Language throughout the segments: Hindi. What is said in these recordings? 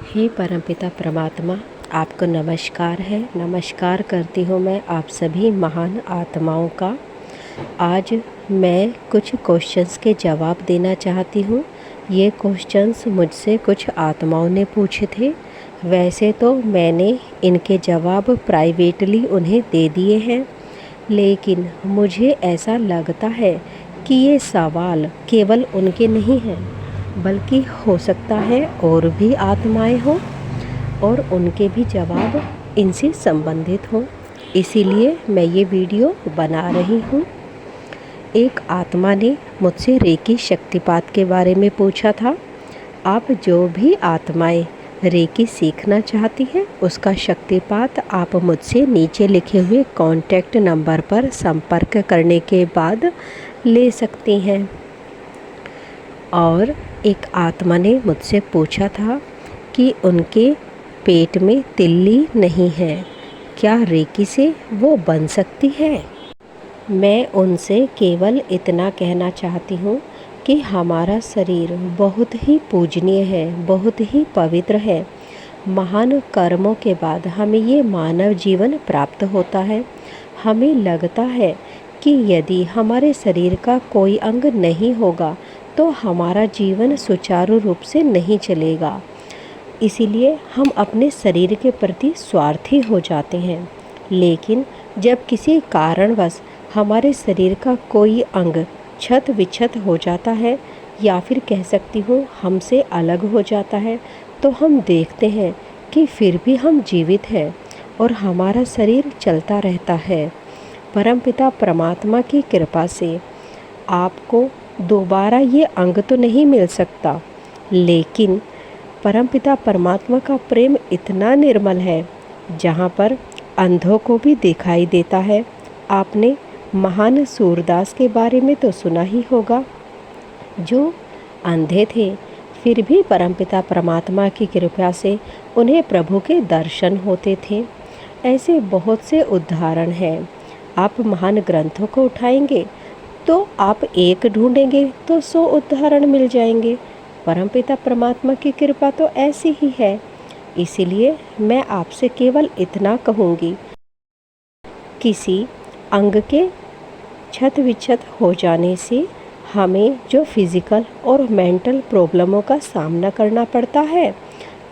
हे परमपिता परमात्मा, आपको नमस्कार है। नमस्कार करती हूँ मैं आप सभी महान आत्माओं का। आज मैं कुछ क्वेश्चंस के जवाब देना चाहती हूँ। ये क्वेश्चंस मुझसे कुछ आत्माओं ने पूछे थे। वैसे तो मैंने इनके जवाब प्राइवेटली उन्हें दे दिए हैं, लेकिन मुझे ऐसा लगता है कि ये सवाल केवल उनके नहीं हैं, बल्कि हो सकता है और भी आत्माएं हों और उनके भी जवाब इनसे संबंधित हों। इसीलिए मैं ये वीडियो बना रही हूँ। एक आत्मा ने मुझसे रेकी शक्तिपात के बारे में पूछा था। आप जो भी आत्माएं रेकी सीखना चाहती हैं, उसका शक्तिपात आप मुझसे नीचे लिखे हुए कॉन्टैक्ट नंबर पर संपर्क करने के बाद ले सकती हैं। और एक आत्मा ने मुझसे पूछा था कि उनके पेट में तिल्ली नहीं है, क्या रेकी से वो बन सकती है। मैं उनसे केवल इतना कहना चाहती हूँ कि हमारा शरीर बहुत ही पूजनीय है, बहुत ही पवित्र है। महान कर्मों के बाद हमें ये मानव जीवन प्राप्त होता है। हमें लगता है कि यदि हमारे शरीर का कोई अंग नहीं होगा तो हमारा जीवन सुचारू रूप से नहीं चलेगा। इसीलिए हम अपने शरीर के प्रति स्वार्थी हो जाते हैं। लेकिन जब किसी कारणवश हमारे शरीर का कोई अंग छत विक्षत हो जाता है, या फिर कह सकती हूँ हमसे अलग हो जाता है, तो हम देखते हैं कि फिर भी हम जीवित हैं और हमारा शरीर चलता रहता है। परमपिता परमात्मा की कृपा से आपको दोबारा ये अंग तो नहीं मिल सकता, लेकिन परमपिता परमात्मा का प्रेम इतना निर्मल है जहाँ पर अंधों को भी दिखाई देता है। आपने महान सूरदास के बारे में तो सुना ही होगा, जो अंधे थे फिर भी परमपिता परमात्मा की कृपा से उन्हें प्रभु के दर्शन होते थे। ऐसे बहुत से उदाहरण हैं। आप महान ग्रंथों को उठाएंगे तो आप एक ढूंढेंगे तो 100 उदाहरण मिल जाएंगे। परमपिता परमात्मा की कृपा तो ऐसी ही है। इसीलिए मैं आपसे केवल इतना कहूँगी, किसी अंग के छत विक्षत हो जाने से हमें जो फिज़िकल और मेंटल प्रॉब्लमों का सामना करना पड़ता है,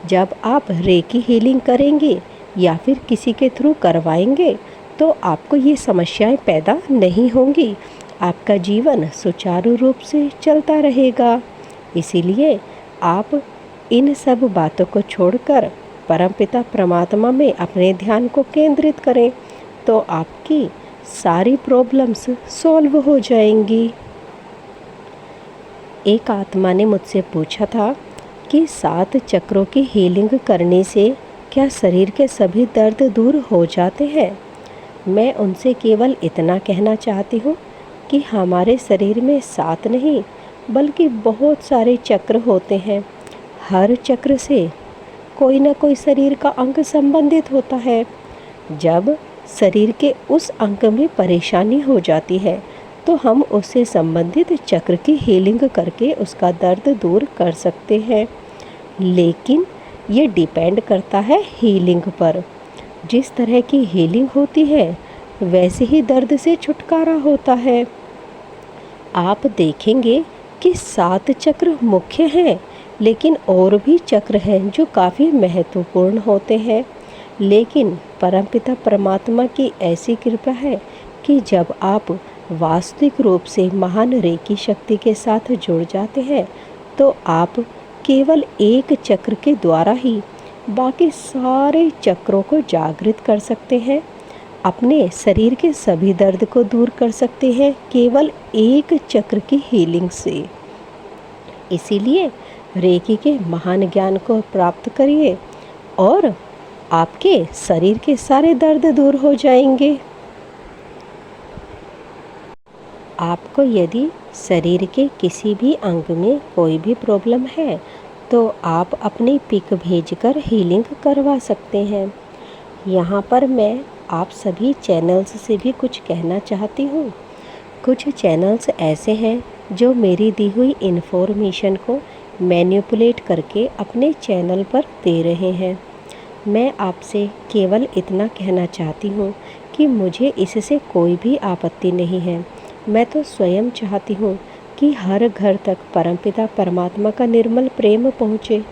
जब आप रेकी हीलिंग करेंगे या फिर किसी के थ्रू करवाएंगे तो आपको ये समस्याएं पैदा नहीं होंगी। आपका जीवन सुचारू रूप से चलता रहेगा। इसीलिए आप इन सब बातों को छोड़कर परमपिता परमात्मा में अपने ध्यान को केंद्रित करें, तो आपकी सारी प्रॉब्लम्स सॉल्व हो जाएंगी। एक आत्मा ने मुझसे पूछा था कि 7 चक्रों की हीलिंग करने से क्या शरीर के सभी दर्द दूर हो जाते हैं। मैं उनसे केवल इतना कहना चाहती हूँ कि हमारे शरीर में 7 नहीं बल्कि बहुत सारे चक्र होते हैं। हर चक्र से कोई ना कोई शरीर का अंग संबंधित होता है। जब शरीर के उस अंग में परेशानी हो जाती है तो हम उससे संबंधित चक्र की हीलिंग करके उसका दर्द दूर कर सकते हैं। लेकिन ये डिपेंड करता है हीलिंग पर। जिस तरह की हीलिंग होती है वैसे ही दर्द से छुटकारा होता है। आप देखेंगे कि 7 चक्र मुख्य हैं, लेकिन और भी चक्र हैं जो काफ़ी महत्वपूर्ण होते हैं। लेकिन परमपिता परमात्मा की ऐसी कृपा है कि जब आप वास्तविक रूप से महान रेकी शक्ति के साथ जुड़ जाते हैं तो आप केवल एक चक्र के द्वारा ही बाकी सारे चक्रों को जागृत कर सकते हैं। अपने शरीर के सभी दर्द को दूर कर सकते हैं केवल एक चक्र की हीलिंग से। इसीलिए रेकी के महान ज्ञान को प्राप्त करिए और आपके शरीर के सारे दर्द दूर हो जाएंगे। आपको यदि शरीर के किसी भी अंग में कोई भी प्रॉब्लम है तो आप अपनी पिक भेजकर हीलिंग करवा सकते हैं। यहाँ पर मैं आप सभी चैनल्स से भी कुछ कहना चाहती हूँ। कुछ चैनल्स ऐसे हैं जो मेरी दी हुई इन्फॉर्मेशन को मैनिपुलेट करके अपने चैनल पर दे रहे हैं। मैं आपसे केवल इतना कहना चाहती हूँ कि मुझे इससे कोई भी आपत्ति नहीं है। मैं तो स्वयं चाहती हूँ कि हर घर तक परमपिता परमात्मा का निर्मल प्रेम पहुँचे,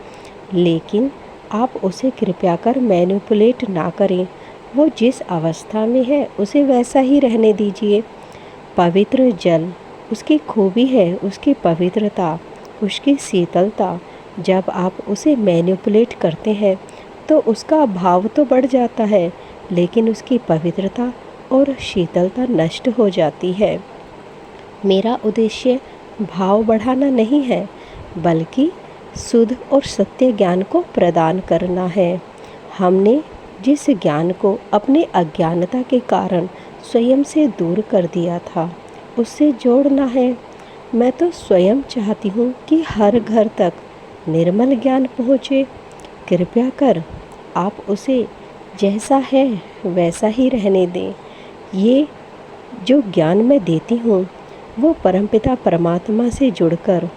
लेकिन आप उसे कृपया कर मैनिपुलेट ना करें। वो जिस अवस्था में है उसे वैसा ही रहने दीजिए। पवित्र जल उसकी खूबी है, उसकी पवित्रता, उसकी शीतलता। जब आप उसे मैनिपुलेट करते हैं तो उसका भाव तो बढ़ जाता है, लेकिन उसकी पवित्रता और शीतलता नष्ट हो जाती है। मेरा उद्देश्य भाव बढ़ाना नहीं है, बल्कि शुद्ध और सत्य ज्ञान को प्रदान करना है। हमने जिस ज्ञान को अपने अज्ञानता के कारण स्वयं से दूर कर दिया था, उससे जोड़ना है। मैं तो स्वयं चाहती हूँ कि हर घर तक निर्मल ज्ञान पहुँचे। कृपया कर आप उसे जैसा है वैसा ही रहने दें। ये जो ज्ञान मैं देती हूँ वो परमपिता परमात्मा से जुड़कर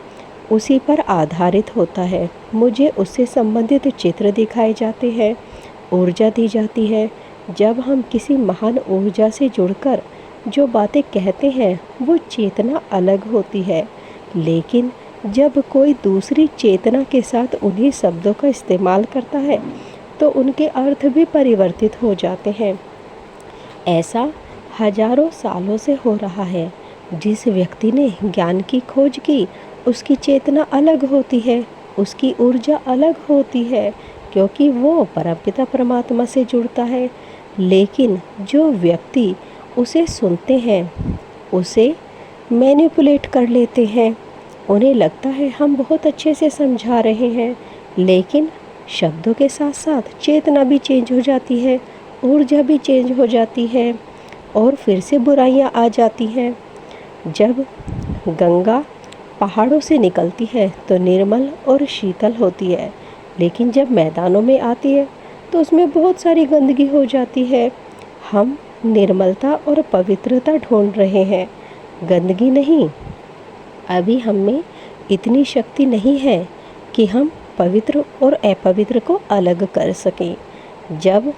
उसी पर आधारित होता है। मुझे उससे संबंधित चित्र दिखाए जाते हैं, ऊर्जा दी जाती है। जब हम किसी महान ऊर्जा से जुड़कर जो बातें कहते हैं वो चेतना अलग होती है, लेकिन जब कोई दूसरी चेतना के साथ उन्हीं शब्दों का इस्तेमाल करता है तो उनके अर्थ भी परिवर्तित हो जाते हैं। ऐसा हजारों सालों से हो रहा है। जिस व्यक्ति ने ज्ञान की खोज की उसकी चेतना अलग होती है, उसकी ऊर्जा अलग होती है, क्योंकि वो परमपिता परमात्मा से जुड़ता है। लेकिन जो व्यक्ति उसे सुनते हैं उसे मैनिपुलेट कर लेते हैं। उन्हें लगता है हम बहुत अच्छे से समझा रहे हैं, लेकिन शब्दों के साथ साथ चेतना भी चेंज हो जाती है, ऊर्जा भी चेंज हो जाती है और फिर से बुराइयां आ जाती हैं। जब गंगा पहाड़ों से निकलती है तो निर्मल और शीतल होती है, लेकिन जब मैदानों में आती है तो उसमें बहुत सारी गंदगी हो जाती है। हम निर्मलता और पवित्रता ढूंढ रहे हैं, गंदगी नहीं। अभी हम में इतनी शक्ति नहीं है कि हम पवित्र और अपवित्र को अलग कर सकें। जब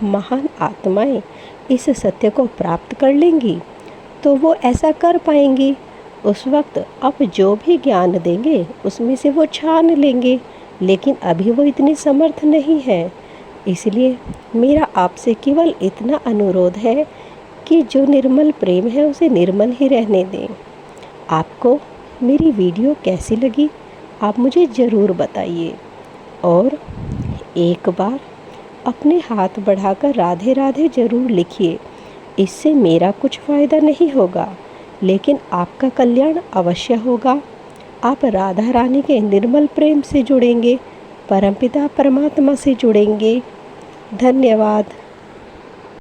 महान आत्माएं इस सत्य को प्राप्त कर लेंगी तो वो ऐसा कर पाएंगी। उस वक्त आप जो भी ज्ञान देंगे उसमें से वो छान लेंगे, लेकिन अभी वो इतनी समर्थ नहीं है। इसलिए मेरा आपसे केवल इतना अनुरोध है कि जो निर्मल प्रेम है उसे निर्मल ही रहने दें। आपको मेरी वीडियो कैसी लगी आप मुझे ज़रूर बताइए, और एक बार अपने हाथ बढ़ाकर राधे राधे ज़रूर लिखिए। इससे मेरा कुछ फ़ायदा नहीं होगा, लेकिन आपका कल्याण अवश्य होगा। आप राधा रानी के निर्मल प्रेम से जुड़ेंगे, परमपिता परमात्मा से जुड़ेंगे। धन्यवाद।